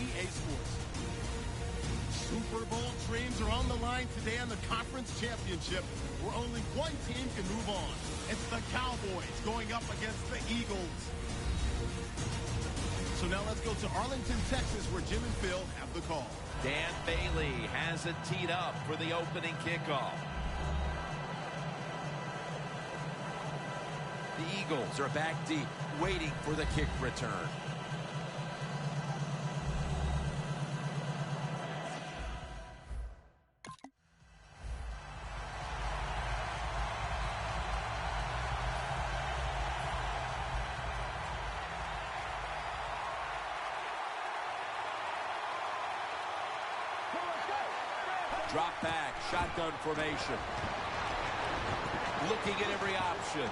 EA Sports. Super Bowl dreams are on the line today on the conference championship, where only one team can move on. It's the Cowboys going up against the Eagles. So now let's go to Arlington, Texas, where Jim and Phil have the call. Dan Bailey has it teed up for the opening kickoff. The Eagles are back deep, waiting for the kick return. Drop back, shotgun formation. Looking at every option.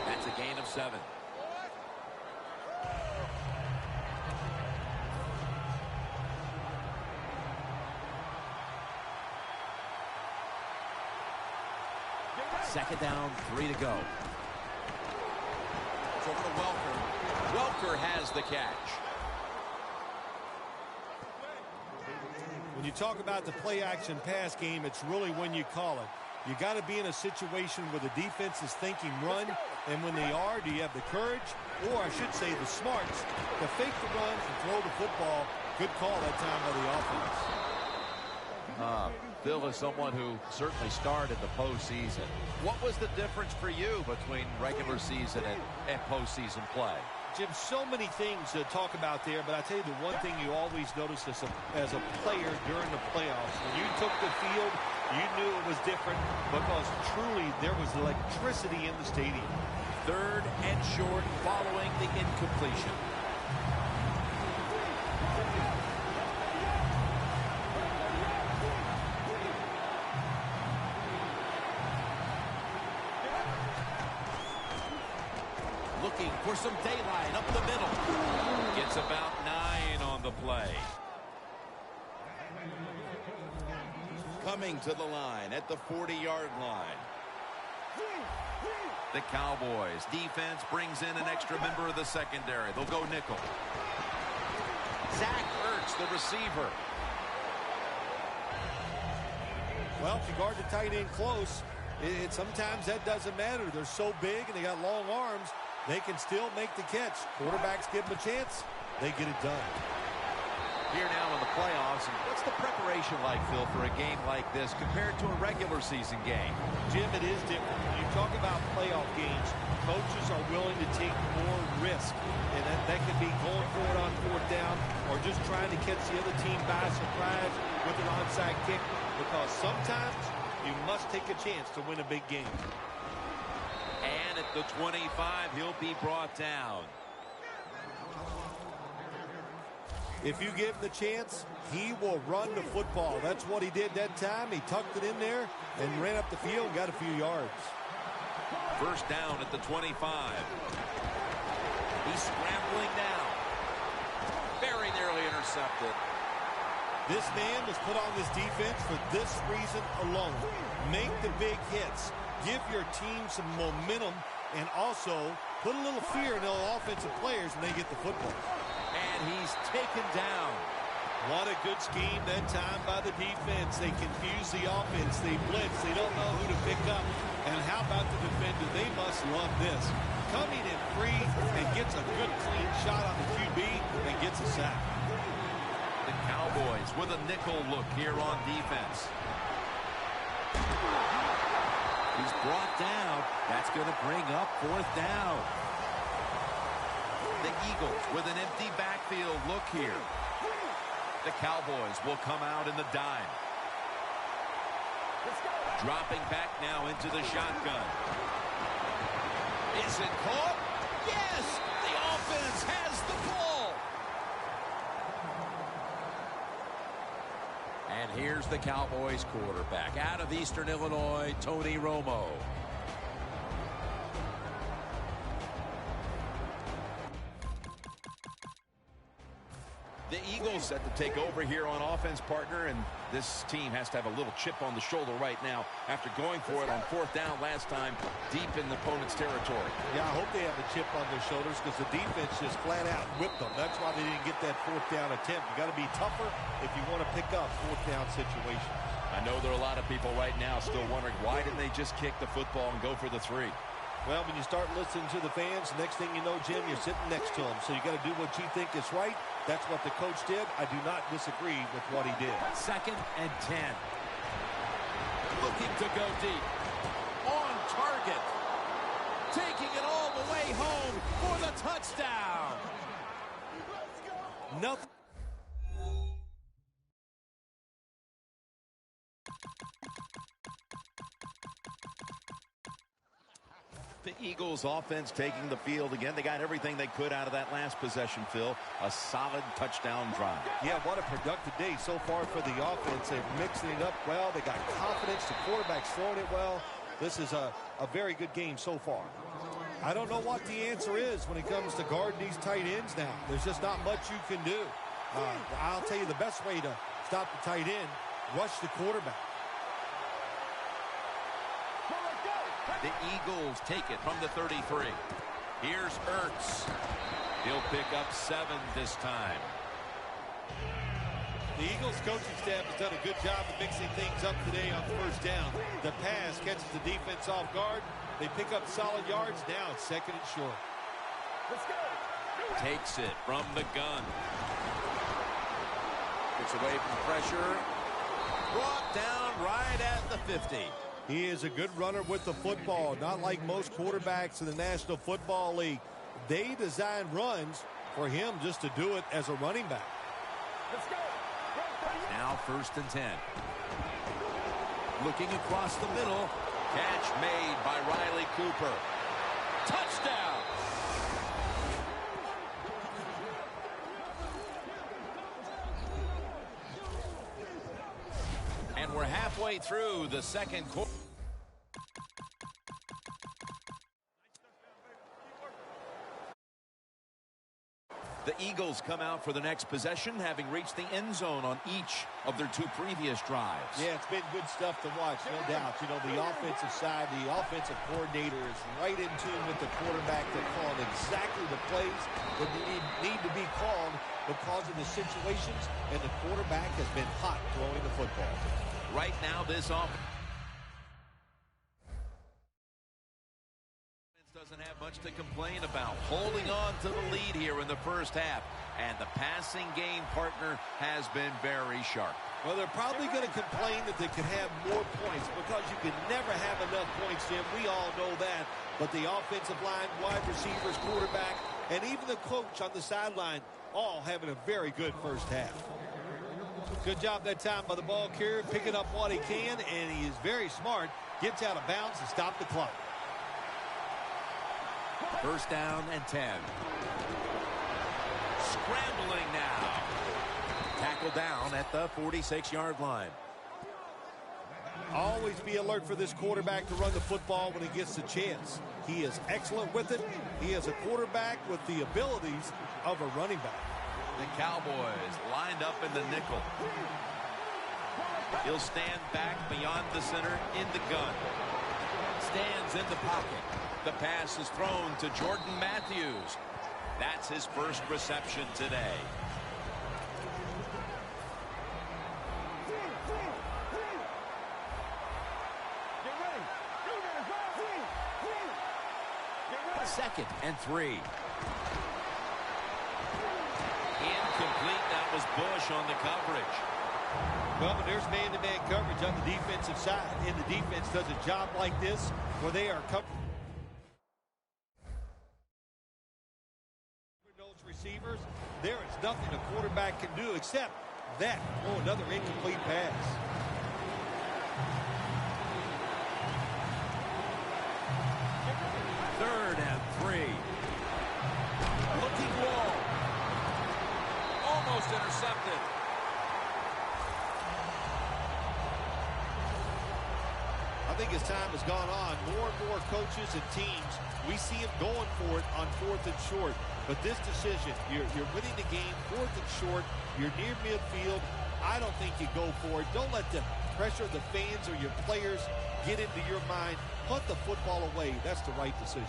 That's a gain of 7. Second down, 3 to go. It's over to Welker. Welker has the catch. When you talk about the play-action pass game, it's really when you call it. You got to be in a situation where the defense is thinking run, and when they are, do you have the courage, or I should say the smarts, to fake the run and throw the football? Good call that time by the offense. Phil is someone who certainly started the postseason. What was the difference for you between regular season and postseason play? Jim, so many things to talk about there, but I tell you the one thing you always notice as a player during the playoffs, when you took the field, you knew it was different because truly there was electricity in the stadium. 3rd and short following the incompletion. Looking for some daylight up the middle. Gets about 9 on the play. Coming to the line at the 40-yard line. The Cowboys defense brings in an extra member of the secondary. They'll go nickel. Zach Ertz, the receiver. Well, if you guard the tight end close, sometimes that doesn't matter. They're so big and they got long arms. They can still make the catch. Quarterbacks give them a chance. They get it done. Here now in the playoffs, what's the preparation like, Phil, for a game like this compared to a regular season game? Jim, it is different. When you talk about playoff games, coaches are willing to take more risk. And that could be going for it on 4th down or just trying to catch the other team by surprise with an onside kick. Because sometimes you must take a chance to win a big game. And at the 25, he'll be brought down. If you give him the chance, he will run the football. That's what he did that time. He tucked it in there and ran up the field and got a few yards. First down at the 25. He's scrambling now. Very nearly intercepted. This man was put on this defense for this reason alone. Make the big hits. Give your team some momentum and also put a little fear in the offensive players when they get the football. And he's taken down. What a good scheme that time by the defense. They confuse the offense. They blitz. They don't know who to pick up. And how about the defender? They must love this. Coming in free and gets a good clean shot on the QB and gets a sack. The Cowboys with a nickel look here on defense. He's brought down. That's going to bring up 4th down. The Eagles with an empty backfield look here. The Cowboys will come out in the dime. Dropping back now into the shotgun. Is it caught? Yes! The offense has the ball! And here's the Cowboys quarterback out of Eastern Illinois, Tony Romo. The Eagles set to take over here on offense, partner, and this team has to have a little chip on the shoulder right now after going for it on 4th down last time deep in the opponent's territory. Yeah, I hope they have a chip on their shoulders because the defense just flat out whipped them. That's why they didn't get that 4th down attempt. You got to be tougher if you want to pick up 4th down situations. I know there are a lot of people right now still wondering why didn't they just kick the football and go for the 3. Well, when you start listening to the fans, next thing you know, Jim, you're sitting next to them. So you got to do what you think is right. That's what the coach did. I do not disagree with what he did. 2nd and 10. Looking to go deep. On target. Taking it all the way home for the touchdown. Nothing. The Eagles offense taking the field again. They got everything they could out of that last possession, Phil. A solid touchdown drive. Yeah, what a productive day so far for the offense. They're mixing it up well. They got confidence. The quarterback's throwing it well. This is a very good game so far. I don't know what the answer is when it comes to guarding these tight ends now. There's just not much you can do. I'll tell you the best way to stop the tight end, rush the quarterback. The Eagles take it from the 33. Here's Ertz. He'll pick up 7 this time. The Eagles coaching staff has done a good job of mixing things up today on 1st down. The pass catches the defense off guard. They pick up solid yards. Now it's 2nd and short. Let's go. Takes it from the gun. Gets away from pressure. Brought down right at the 50. He is a good runner with the football, not like most quarterbacks in the National Football League. They design runs for him just to do it as a running back. Let's go. Now 1st and 10. Looking across the middle. Catch made by Riley Cooper. Touchdown! And we're halfway through the 2nd quarter. The Eagles come out for the next possession, having reached the end zone on each of their 2 previous drives. Yeah, it's been good stuff to watch, no doubt. You know, the offensive side, the offensive coordinator is right in tune with the quarterback. They're calling exactly the plays that need to be called because of the situations, and the quarterback has been hot throwing the football. Right now, this offense doesn't have much to complain about. Holding on to the lead here in the 1st half. And the passing game partner has been very sharp. Well, they're probably going to complain that they could have more points because you can never have enough points, Jim. We all know that. But the offensive line, wide receivers, quarterback, and even the coach on the sideline all having a very good 1st half. Good job that time by the ball carrier, picking up what he can, and he is very smart. Gets out of bounds to stop the clock. 1st down and 10. Scrambling now. Tackle down at the 46-yard line. Always be alert for this quarterback to run the football when he gets the chance. He is excellent with it. He is a quarterback with the abilities of a running back. The Cowboys lined up in the nickel. He'll stand back beyond the center in the gun. Stands in the pocket. The pass is thrown to Jordan Matthews. That's his 1st reception today. Second and 3. Incomplete. That was Bush on the coverage. Well, but there's man-to-man coverage on the defensive side, and the defense does a job like this where they are covering those receivers. There is nothing a quarterback can do except that. Oh, another incomplete pass. Third and 3. Looking low. Almost intercepted. I'll think as time has gone on, more and more coaches and teams, we see them going for it on 4th and short. But this decision, you're winning the game, 4th and short, you're near midfield. I don't think you go for it. Don't let the pressure of the fans or your players get into your mind. Punt the football away. That's the right decision.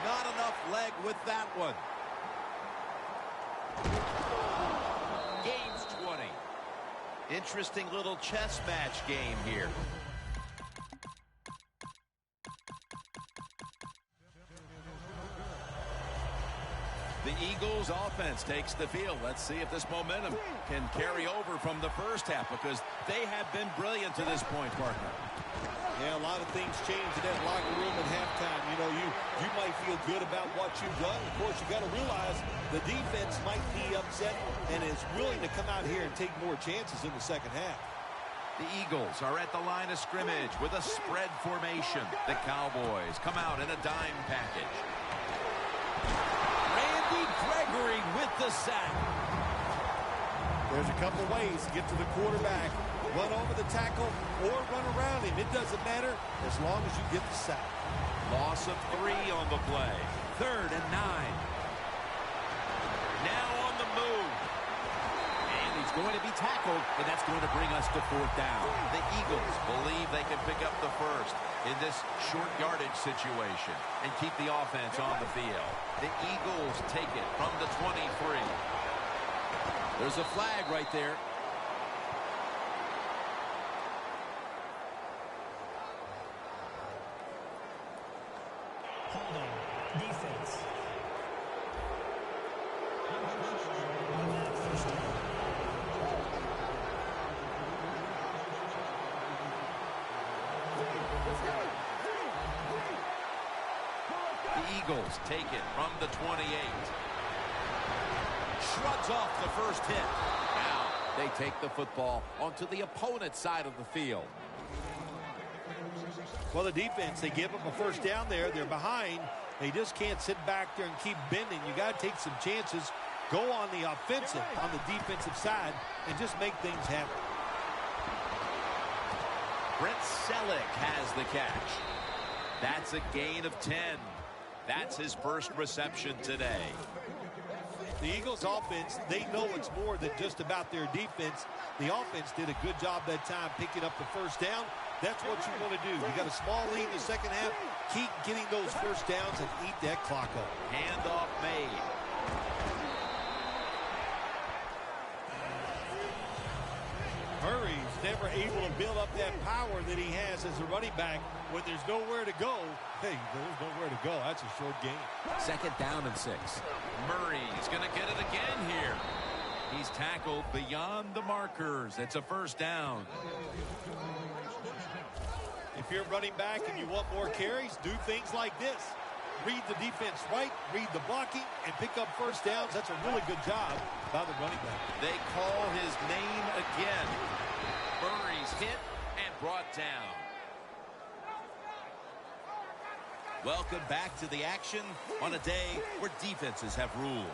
Not enough leg with that one. Game's 20. Interesting little chess match game here. The Eagles offense takes the field. Let's see if this momentum can carry over from the first half, because they have been brilliant to this point, partner. Yeah, a lot of things change in that locker room at halftime. You know, you might feel good about what you've done. Of course, you got to realize the defense might be upset and is willing to come out here and take more chances in the second half. The Eagles are at the line of scrimmage with a spread formation. The Cowboys come out in a dime package. Randy Gregory with the sack. There's a couple ways to get to the quarterback. Run over the tackle or run around him. It doesn't matter as long as you get the sack. Loss of 3 on the play. 3rd and 9. Now on the move. And he's going to be tackled, and that's going to bring us to 4th down. The Eagles believe they can pick up the first in this short yardage situation and keep the offense on the field. The Eagles take it from the 23. There's a flag right there. Defense. The Eagles take it from the 28. Shrugs off the first hit. Now they take the football onto the opponent's side of the field. Well, the defense, they give them a first down there. They're behind. They just can't sit back there and keep bending. You got to take some chances. Go on the offensive, on the defensive side, and just make things happen. Brent Selleck has the catch. That's a gain of 10. That's his first reception today. The Eagles offense, they know it's more than just about their defense. The offense did a good job that time picking up the first down. That's what you want to do. You got a small lead in the second half. Keep getting those first downs and eat that clock up. Handoff made. Murray's never able to build up that power that he has as a running back. When there's nowhere to go, hey, there's nowhere to go. That's a short game. 2nd down and 6. Murray's going to get it again here. He's tackled beyond the markers. It's a first down. If you're running back and you want more carries, do things like this. Read the defense right, read the blocking, and pick up first downs. That's a really good job by the running back. They call his name again. Murray's hit and brought down. Welcome back to the action on a day where defenses have ruled.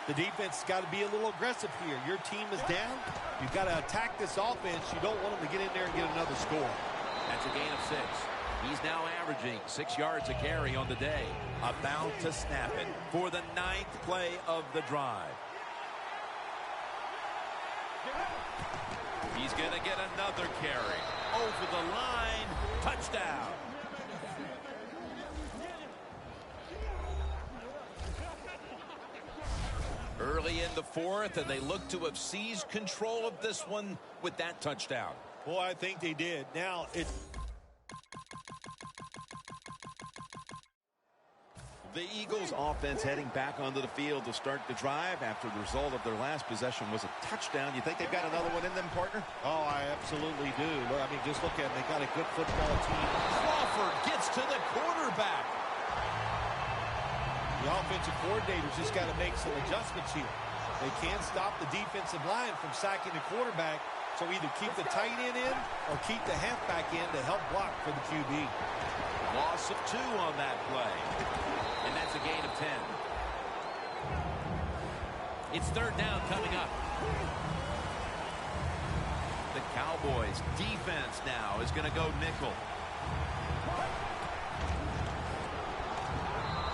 The defense has got to be a little aggressive here. Your team is down. You've got to attack this offense. You don't want them to get in there and get another score. That's a gain of 6. He's now averaging 6 yards a carry on the day. About to snap it for the 9th play of the drive. He's going to get another carry. Over the line. Touchdown. Early in the 4th, and they look to have seized control of this one with that touchdown. Boy, I think they did. Now, it's... The Eagles offense heading back onto the field to start the drive after the result of their last possession was a touchdown. You think they've got another one in them, partner? Oh, I absolutely do. I mean, just look at it. They got a good football team. Crawford gets to the quarterback. The offensive coordinators just got to make some adjustments here. They can't stop the defensive line from sacking the quarterback, so either keep the tight end in or keep the halfback in to help block for the QB. Loss of 2 on that play. And that's a gain of 10. It's third down coming up. The Cowboys defense now is going to go nickel.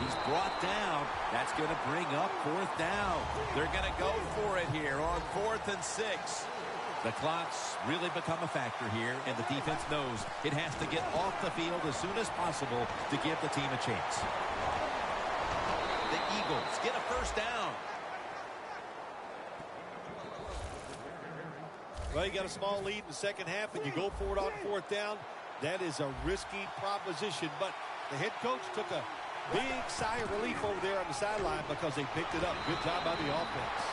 He's brought down. That's going to bring up fourth down. They're going to go for it here on 4th and 6. The clock's really become a factor here, and the defense knows it has to get off the field as soon as possible to give the team a chance. The Eagles get a first down. Well, you got a small lead in the second half, and you go for it on 4th down. That is a risky proposition, but the head coach took a big sigh of relief over there on the sideline because they picked it up. Good job by the offense.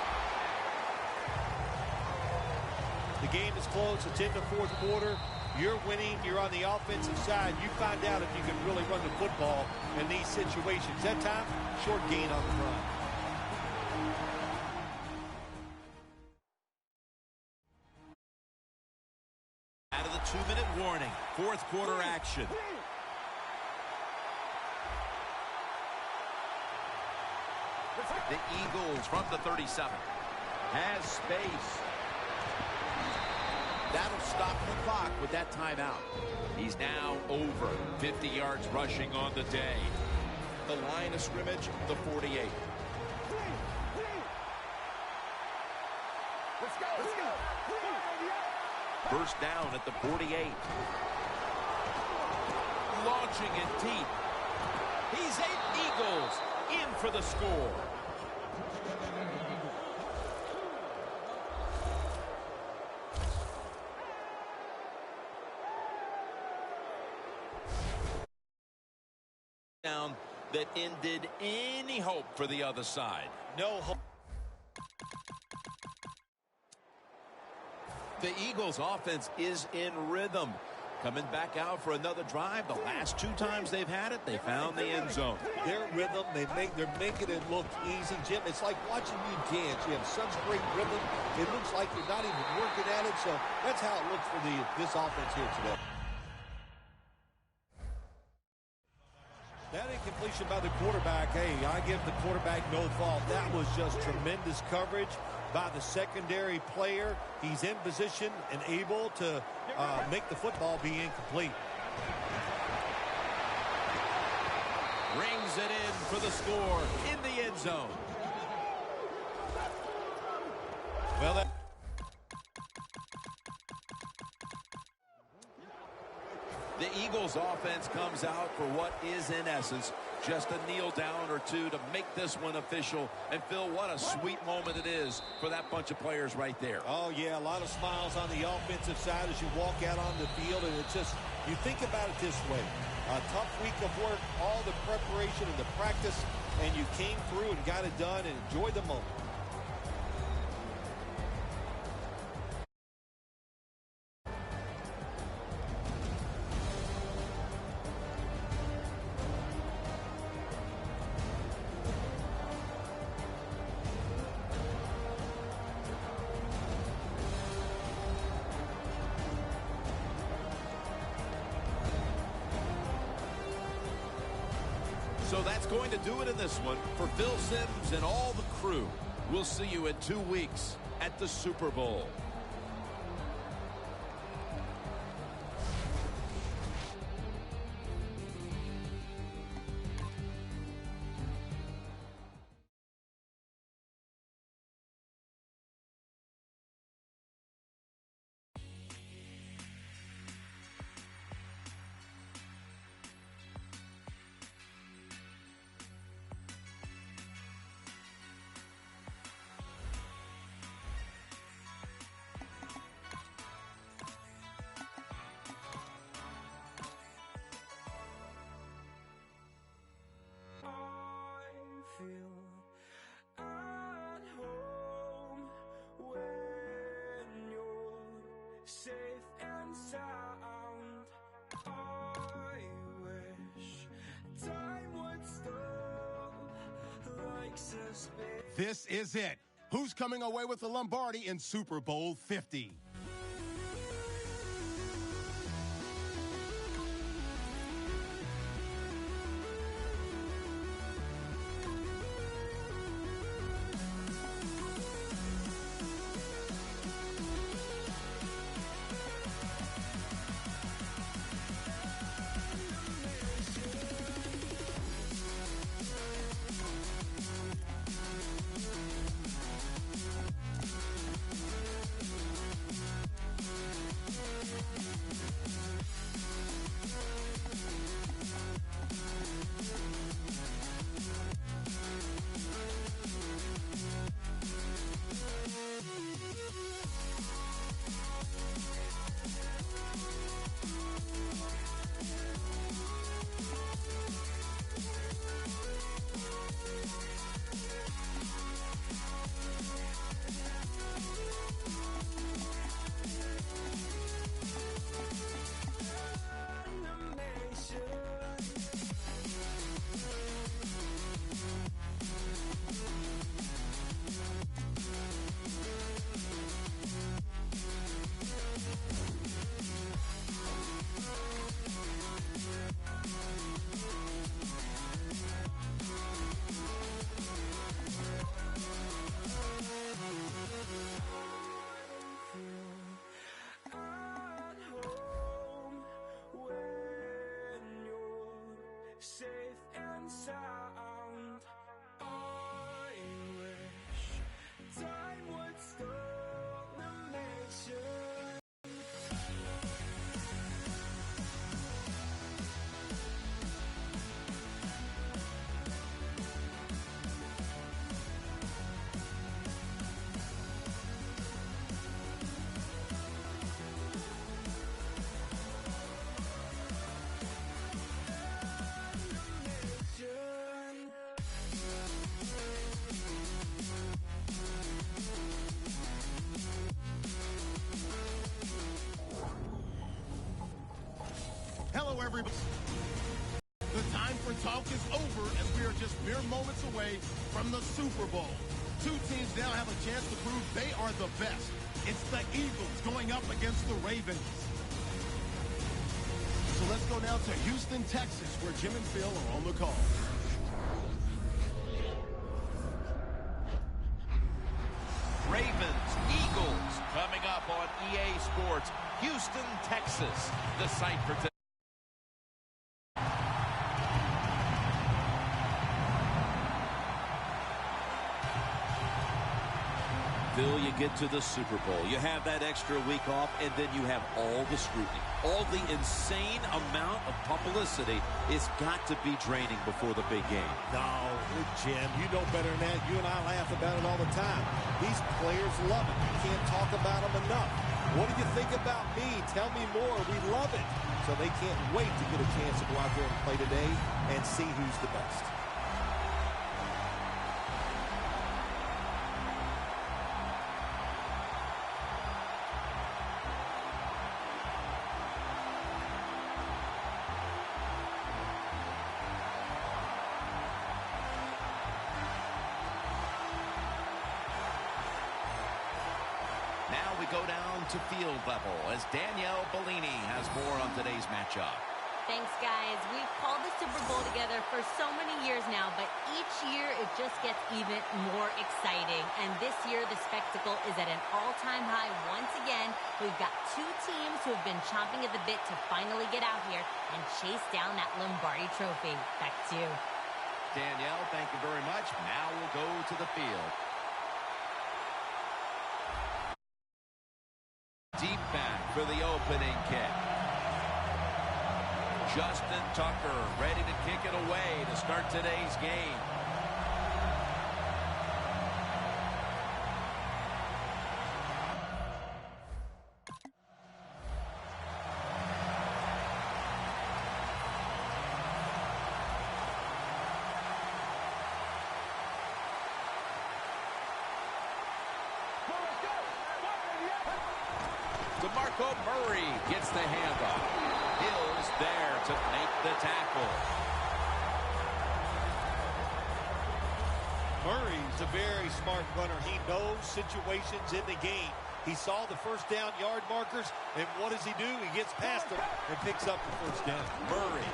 The game is close. It's in the 4th quarter. You're winning. You're on the offensive side. You find out if you can really run the football in these situations. That time, short gain on the run. Out of the 2-minute warning. 4th quarter action. The Eagles from the 37. Has space. That'll stop the clock with that timeout. He's now over 50 yards rushing on the day. The line of scrimmage, the 48. Let's go. First down at the 48. Launching it deep. He's 8 Eagles in for the score. Down that ended any hope for the other side. No hope. The Eagles offense is in rhythm. Coming back out for another drive. The last 2 times they've had it, they found the end zone. Their rhythm, they're making it look easy, Jim. It's like watching you dance. You have such great rhythm. It looks like you're not even working at it. So that's how it looks for this offense here today. That incompletion by the quarterback, hey, I give the quarterback no fault. That was just tremendous coverage by the secondary player. He's in position and able to make the football be incomplete. Rings it in for the score in the end zone. Well, the Eagles offense comes out for what is in essence just a kneel down or 2 to make this one official. And Phil, what a sweet moment it is for that bunch of players right there. Oh yeah, a lot of smiles on the offensive side as you walk out on the field, and it's just, you think about it this way, a tough week of work, all the preparation and the practice, and you came through and got it done and enjoyed the moment. So that's going to do it in this one. For Phil Simms and all the crew, we'll see you in 2 weeks at the Super Bowl. At home when you're safe and sound. I wish time would stop like suspicion. This is it. Who's coming away with the Lombardi in Super Bowl 50? sound. I wish time would stop the nation. Hello, everybody. The time for talk is over as we are just mere moments away from the Super Bowl. Two teams now have a chance to prove they are the best. It's the Eagles going up against the Ravens. So let's go now to Houston, Texas, where Jim and Phil are on the call. Ravens, Eagles, coming up on EA Sports. Houston, Texas, the site for today. Phil, you get to the Super Bowl. You have that extra week off, and then you have all the scrutiny. All the insane amount of publicity. It's got to be draining before the big game. No, Jim, you know better than that. You and I laugh about it all the time. These players love it. You can't talk about them enough. What do you think about me? Tell me more. We love it. So they can't wait to get a chance to go out there and play today and see who's the best. Now we go down to field level as Danielle Bellini has more on today's matchup. Thanks, guys. We've called the Super Bowl together for so many years now, but each year it just gets even more exciting. And this year, the spectacle is at an all-time high once again. We've got two teams who have been chomping at the bit to finally get out here and chase down that Lombardi trophy. Back to you. Danielle, thank you very much. Now we'll go to the field. Deep back for the opening kick. Justin Tucker ready to kick it away to start today's game. DeMarco Murray gets the handoff. Hill's there to make the tackle. Murray's a very smart runner. He knows situations in the game. He saw the first down yard markers, and what does he do? He gets past them and picks up the first down. Murray.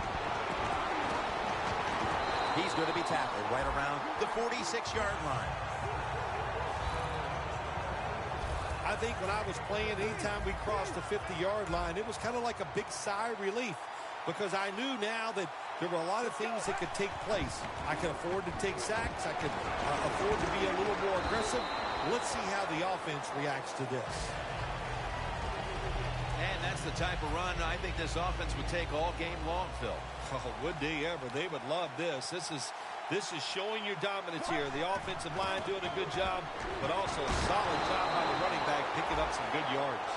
He's going to be tackled right around the 46-yard line. I think when I was playing, anytime we crossed the 50-yard line, it was kind of like a big sigh of relief because I knew now that there were a lot of things that could take place. I could afford to take sacks. I could afford to be a little more aggressive. Let's see how the offense reacts to this. And that's the type of run I think this offense would take all game long, Phil. Oh, would they ever? They would love this. This is showing your dominance here. The offensive line doing a good job, but also a solid job by the running back picking up some good yards.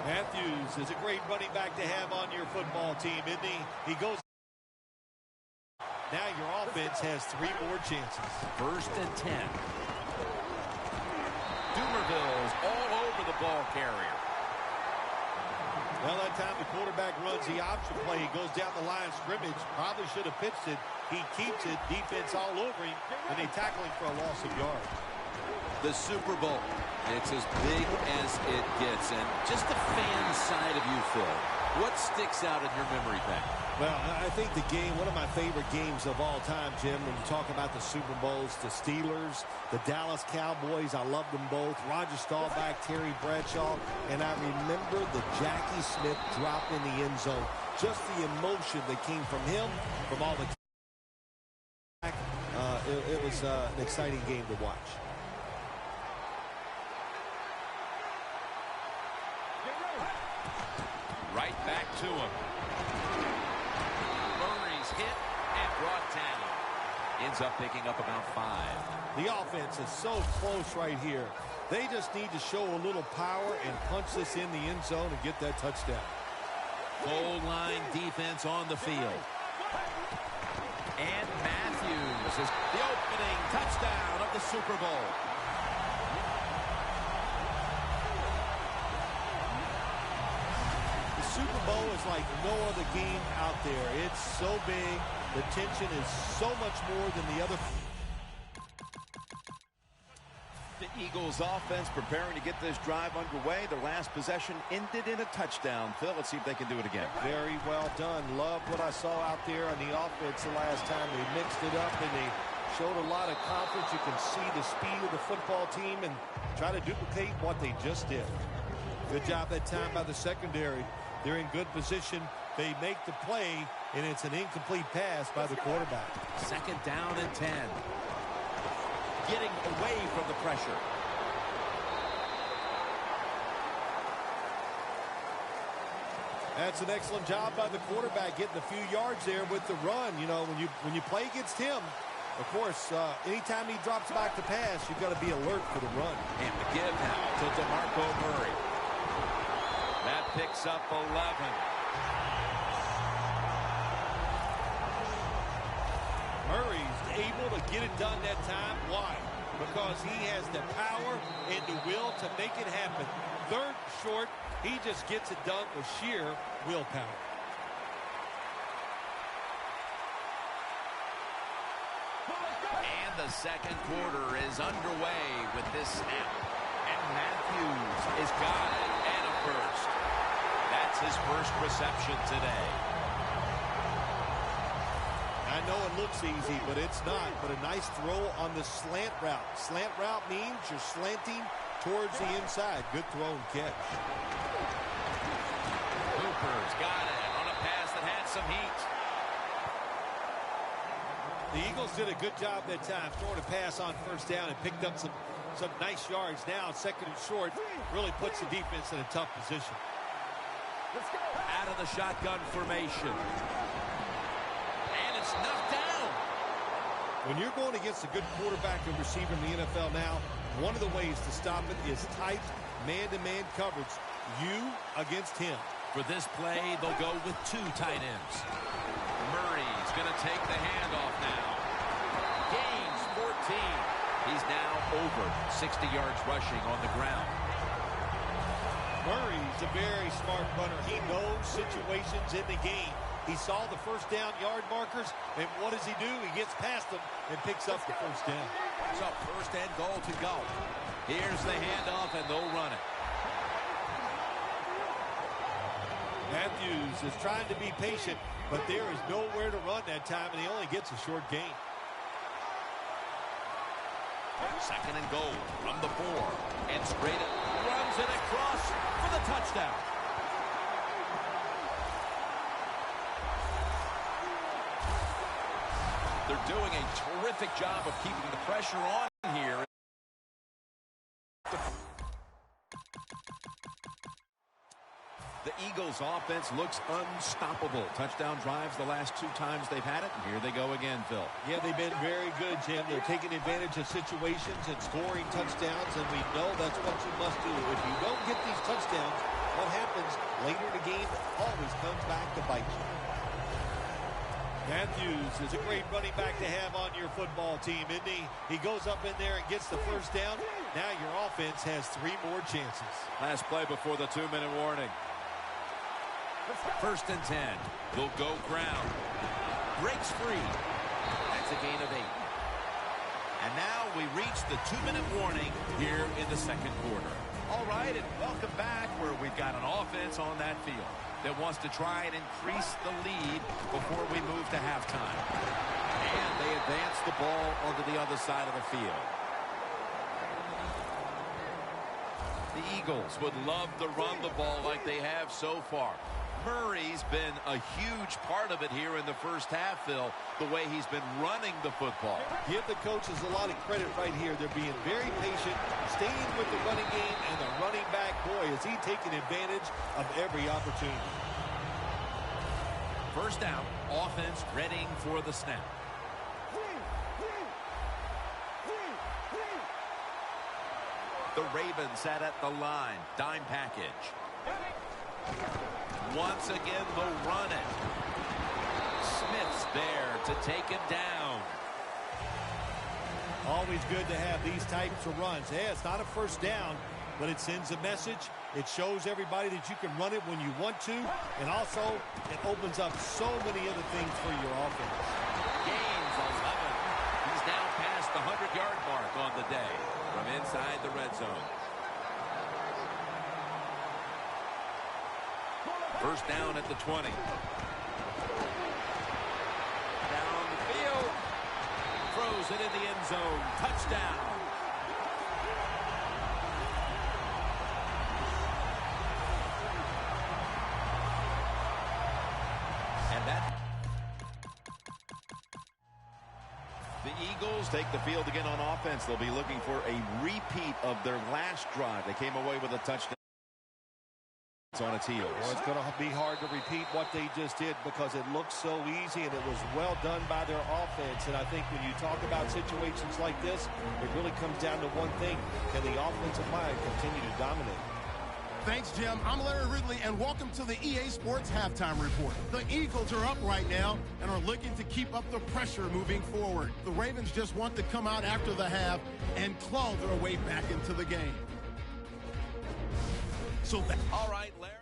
Matthews is a great running back to have on your football team, isn't he? He goes. Now your offense has 3 more chances. 1st and 10. Dumerville's all over the ball carrier. Well, that time the quarterback runs the option play. He goes down the line of scrimmage. Probably should have pitched it. He keeps it. Defense all over him. And they tackle him for a loss of yards. The Super Bowl. It's as big as it gets. And just the fan side of you, Phil, What sticks out in your memory, Ben? Well, I think the game, one of my favorite games of all time, Jim, when you talk about the Super Bowls, the Steelers, the Dallas Cowboys, I loved them both. Roger Staubach, Terry Bradshaw, and I remember the Jackie Smith drop in the end zone. Just the emotion that came from him, from all the it was an exciting game to watch. Right back to him. Murray's hit and brought down. Ends up picking up about 5. The offense is so close right here. They just need to show a little power and punch this in the end zone and get that touchdown. Goal line defense on the field. And Matthews is the opening touchdown of the Super Bowl. The Super Bowl is like no other game out there. It's so big. The tension is so much more than the other. The Eagles offense preparing to get this drive underway. Their last possession ended in a touchdown. Phil, let's see if they can do it again. Very well done. Love what I saw out there on the offense the last time. They mixed it up and they showed a lot of confidence. You can see the speed of the football team and try to duplicate what they just did. Good job that time by the secondary. They're in good position. They make the play, and it's an incomplete pass by the quarterback. 2nd down and 10. Getting away from the pressure. That's an excellent job by the quarterback, getting a few yards there with the run. You know, when you play against him, of course, anytime he drops back to pass, you've got to be alert for the run. And the give now to DeMarco Murray. That picks up 11. Murray's able to get it done that time. Why? Because he has the power and the will to make it happen. 3rd short, he just gets it done with sheer willpower. And the 2nd quarter is underway with this snap. And Matthews has got it and a first. That's his first reception today. I know it looks easy, but it's not. But a nice throw on the slant route. Slant route means you're slanting towards the inside. Good throw and catch. Hooper's got it on a pass that had some heat. The Eagles did a good job that time throwing a pass on 1st down and picked up some nice yards. Now 2nd and short really puts the defense in a tough position. Out of the shotgun formation. And it's knocked down. When you're going against a good quarterback and receiver in the NFL now, one of the ways to stop it is tight man-to-man coverage. You against him. For this play, they'll go with 2 tight ends. Murray's going to take the handoff now. Gains 14. He's now over 60 yards rushing on the ground. Murray's a very smart runner. He knows situations in the game. He saw the 1st down yard markers, and what does he do? He gets past them and picks up the 1st down. So 1st and goal to go. Here's the handoff, and they'll run it. Matthews is trying to be patient, but there is nowhere to run that time, and he only gets a short gain. 2nd and goal from the 4. And straight it runs it across for the touchdown. They're doing a terrific job of keeping the pressure on here. The Eagles offense looks unstoppable. Touchdown drives the last 2 times they've had it. And here they go again, Phil. Yeah, they've been very good, Jim. They're taking advantage of situations and scoring touchdowns, and we know that's what you must do. If you don't get these touchdowns, what happens later in the game always comes back to bite you. Matthews is a great running back to have on your football team, isn't he? He goes up in there and gets the 1st down. Now your offense has 3 more chances. Last play before the 2-minute warning. 1st and 10. They'll go ground. Breaks free. That's a gain of 8. And now we reach the 2-minute warning here in the 2nd quarter. All right, and welcome back where we've got an offense on that field that wants to try and increase the lead before we move to halftime. And they advance the ball onto the other side of the field. The Eagles would love to run the ball like they have so far. Murray's been a huge part of it here in the first half, Phil, the way he's been running the football. Give the coaches a lot of credit right here. They're being very patient, staying with the running game, and the running back, boy, is he taking advantage of every opportunity. First down, offense readying for the snap. The Ravens sat at the line. Dime package. Once again, they'll run it. Smith's there to take him down. Always good to have these types of runs. Yeah, it's not a first down, but it sends a message. It shows everybody that you can run it when you want to, and also it opens up so many other things for your offense. Gains 11. He's now past the 100-yard mark on the day from inside the red zone. First down at the 20. Down the field. Throws it in the end zone. Touchdown. And that. The Eagles take the field again on offense. They'll be looking for a repeat of their last drive. They came away with a touchdown. It's on its heels. Well, it's going to be hard to repeat what they just did because it looks so easy and it was well done by their offense. And I think when you talk about situations like this, it really comes down to one thing. Can the offensive line continue to dominate? Thanks, Jim. I'm Larry Ridley, and welcome to the EA Sports Halftime Report. The Eagles are up right now and are looking to keep up the pressure moving forward. The Ravens just want to come out after the half and claw their way back into the game. So that. All right, Larry.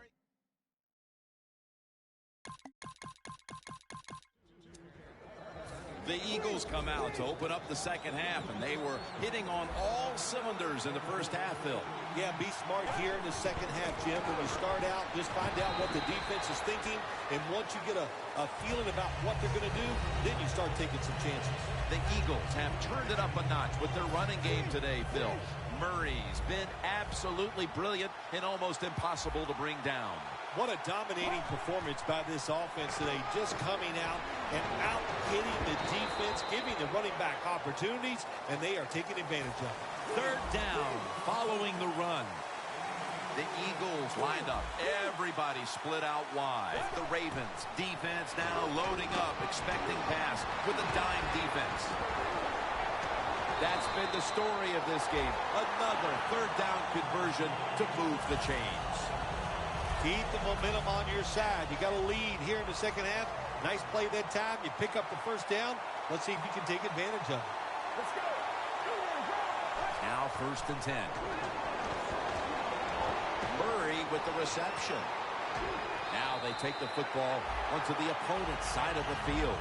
The Eagles come out to open up the second half, and they were hitting on all cylinders in the first half, Phil. Yeah, be smart here in the second half, Jim. When you start out, just find out what the defense is thinking, and once you get a feeling about what they're going to do, then you start taking some chances. The Eagles have turned it up a notch with their running game today, Phil. Murray's been absolutely brilliant and almost impossible to bring down. What a dominating performance by this offense today, just coming out and out-hitting the defense, giving the running back opportunities, and they are taking advantage of it. Third down, following the run. The Eagles lined up. Everybody split out wide. The Ravens defense now loading up, expecting pass with a dime defense. That's been the story of this game. Another third down conversion to move the chains. Keep the momentum on your side. You got a lead here in the second half. Nice play that time. You pick up the first down. Let's see if you can take advantage of it. Let's go. Now first and 10. Murray with the reception. Now they take the football onto the opponent's side of the field.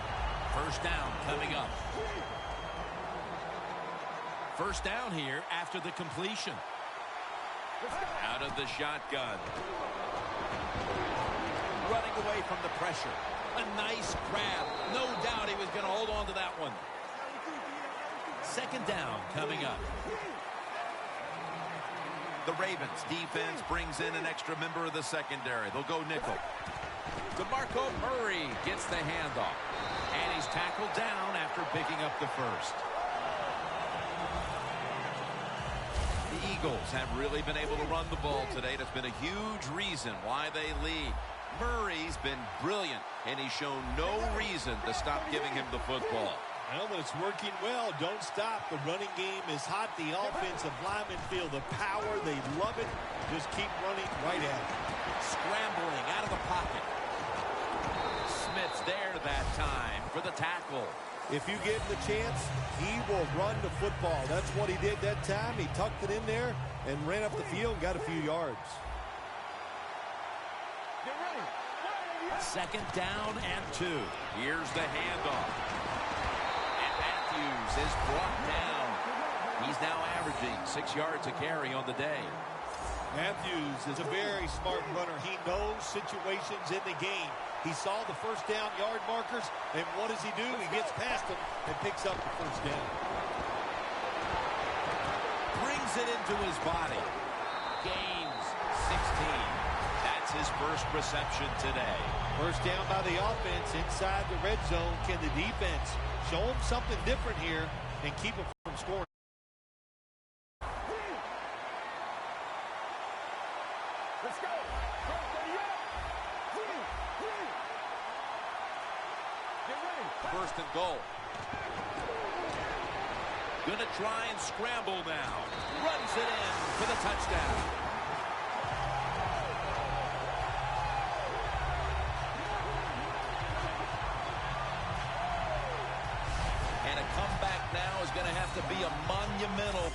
First down coming up. First down here after the completion. Out of the shotgun. Running away from the pressure. A nice grab. No doubt he was going to hold on to that one. Second down coming up. The Ravens defense brings in an extra member of the secondary. They'll go nickel. DeMarco Murray gets the handoff. And he's tackled down after picking up the first. The Eagles have really been able to run the ball today. That's been a huge reason why they lead. Murray's been brilliant, and he's shown no reason to stop giving him the football. Well, when it's working well, don't stop. The running game is hot. The offensive linemen feel the power. They love it. Just keep running right at it. Scrambling out of the pocket. Smith's there that time for the tackle. If you give him the chance, he will run the football. That's what he did that time. He tucked it in there and ran up the field and got a few yards. Second down and 2. Here's the handoff. And Matthews is brought down. He's now averaging 6 yards a carry on the day. Matthews is a very smart runner. He knows situations in the game. He saw the first down yard markers, and what does he do? He gets past them and picks up the first down. Brings it into his body. Gains 16. That's his first reception today. First down by the offense inside the red zone. Can the defense show them something different here and keep them from scoring? Let's go. Get ready. First and goal. Gonna try and scramble now. Runs it in for the touchdown. And a comeback now is going to have to be a monumental.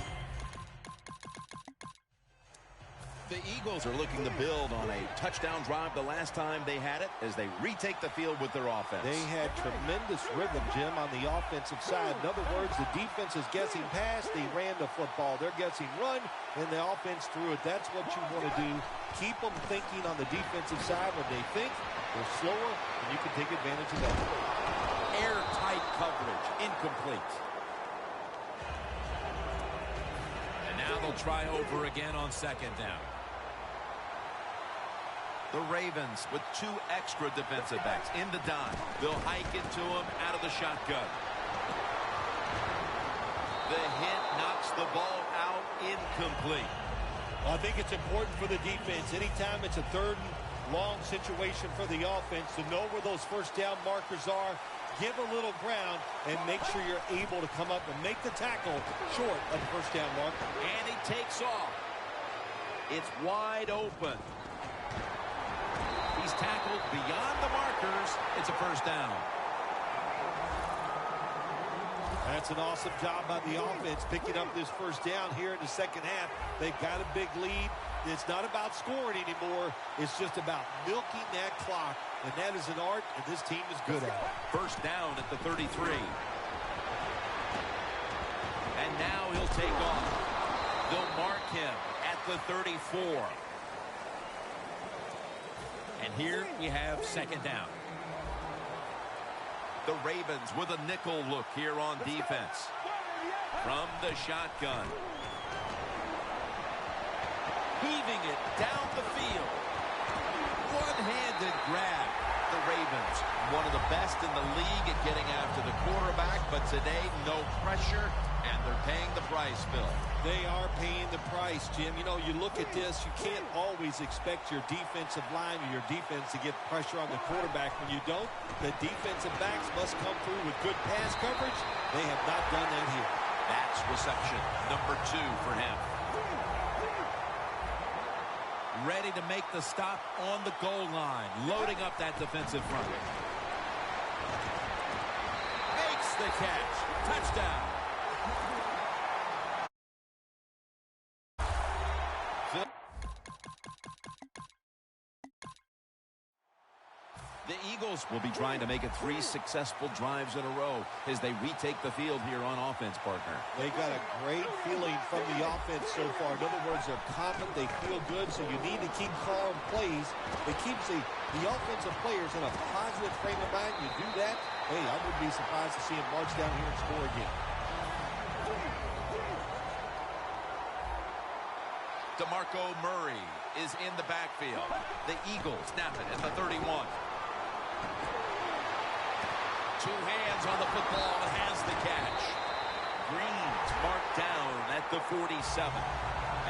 The Eagles are looking to build on a touchdown drive the last time they had it as they retake the field with their offense. They had tremendous rhythm, Jim, on the offensive side. In other words, the defense is guessing pass. They ran the football. They're guessing run, and the offense threw it. That's what you want to do. Keep them thinking on the defensive side. When they think, they're slower, and you can take advantage of that. Airtight coverage. Incomplete. And now they'll try over again on second down. The Ravens with 2 extra defensive backs in the dime. They'll hike into him out of the shotgun. The hit knocks the ball out, incomplete. Well, I think it's important for the defense. Anytime it's a third and long situation for the offense to know where those first down markers are, give a little ground, and make sure you're able to come up and make the tackle short of the first down marker. And he takes off. It's wide open. He's tackled beyond the markers. It's a first down. That's an awesome job by the offense picking up this first down here in the second half. They've got a big lead. It's not about scoring anymore. It's just about milking that clock, and that is an art, and this team is good at it. First down at the 33. And now he'll take off. They'll mark him at the 34. And here we have second down. The Ravens with a nickel look here on defense. From the shotgun. Heaving it down the field. One-handed grab. The Ravens, one of the best in the league at getting after the quarterback, but today no pressure, and they're paying the price, Phil. They are paying the price, Jim. You know, you look at this, you can't always expect your defensive line or your defense to get pressure on the quarterback. When you don't, the defensive backs must come through with good pass coverage. They have not done that here. That's reception number 2 for him. Ready to make the stop on the goal line, loading up that defensive front. Makes the catch. Touchdown. The Eagles will be trying to make it 3 successful drives in a row as they retake the field here on offense, partner. They got a great feeling from the offense so far. In other words, they're confident, they feel good, so you need to keep calling plays. It keeps the offensive players in a positive frame of mind. You do that, hey, I wouldn't be surprised to see them march down here and score again. DeMarco Murray is in the backfield. The Eagles snap it at the 31. 2 hands on the football and has the catch. Green's marked down at the 47.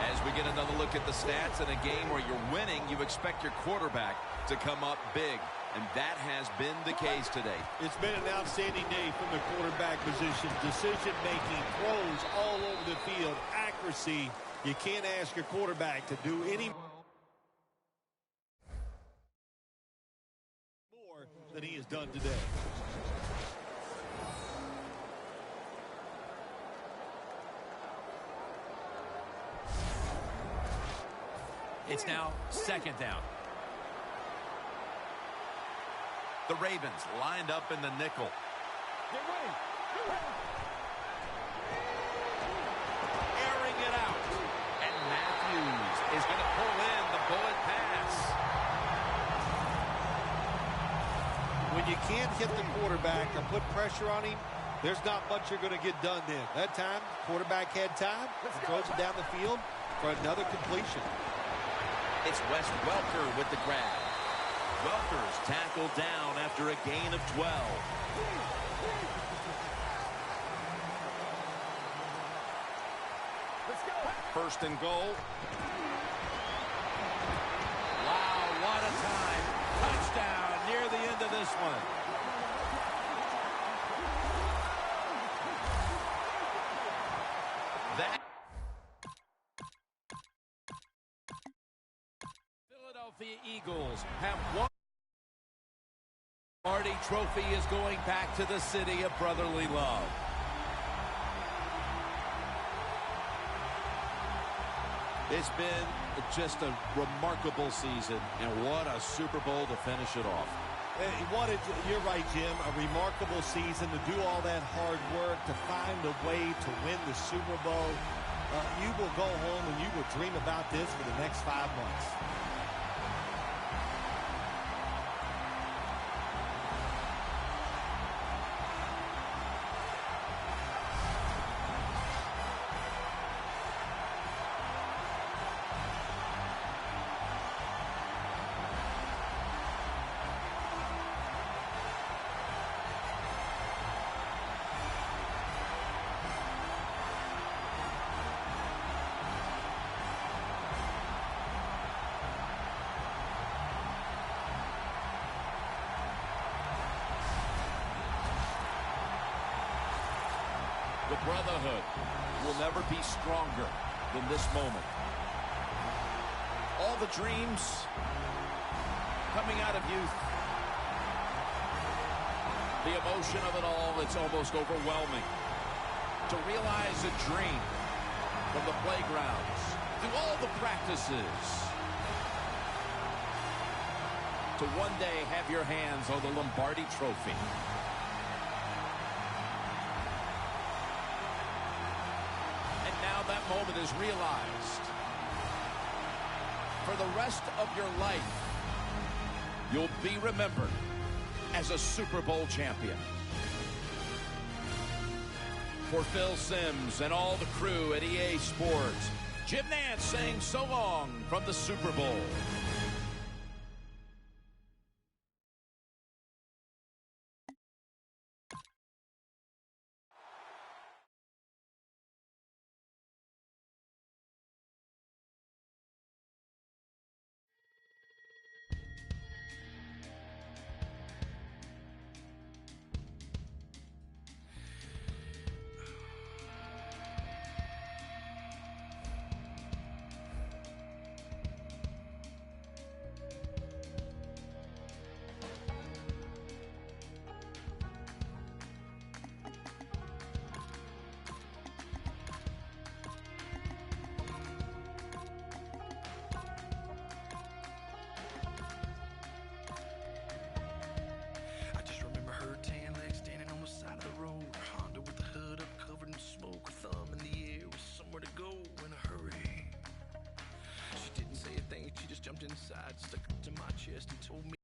As we get another look at the stats in a game where you're winning, you expect your quarterback to come up big. And that has been the case today. It's been an outstanding day from the quarterback position. Decision-making, throws all over the field, accuracy. You can't ask your quarterback to do any more than he has done today. It's now second down. The Ravens lined up in the nickel. Get ready. Airing it out. And Matthews is going to pull in the bullet pass. When you can't hit the quarterback or put pressure on him, there's not much you're going to get done then. That time, quarterback had time and throws it down the field for another completion. It's Wes Welker with the grab. Welker's tackled down after a gain of 12. First and goal. Wow, what a time. Touchdown near the end of this one. That Philadelphia Eagles have won. Lombardi Trophy is going back to the city of brotherly love. It's been just a remarkable season, and what a Super Bowl to finish it off. You're right, Jim, a remarkable season to do all that hard work, to find a way to win the Super Bowl. You will go home and you will dream about this for the next 5 months. The brotherhood will never be stronger than this moment. All the dreams coming out of youth. The emotion of it all, it's almost overwhelming. To realize a dream from the playgrounds, through all the practices, to one day have your hands on the Lombardi Trophy. That moment is realized. For the rest of your life, you'll be remembered as a Super Bowl champion. For Phil Simms and all the crew at EA Sports, Jim Nantz saying so long from the Super Bowl. Inside, stuck to my chest and told me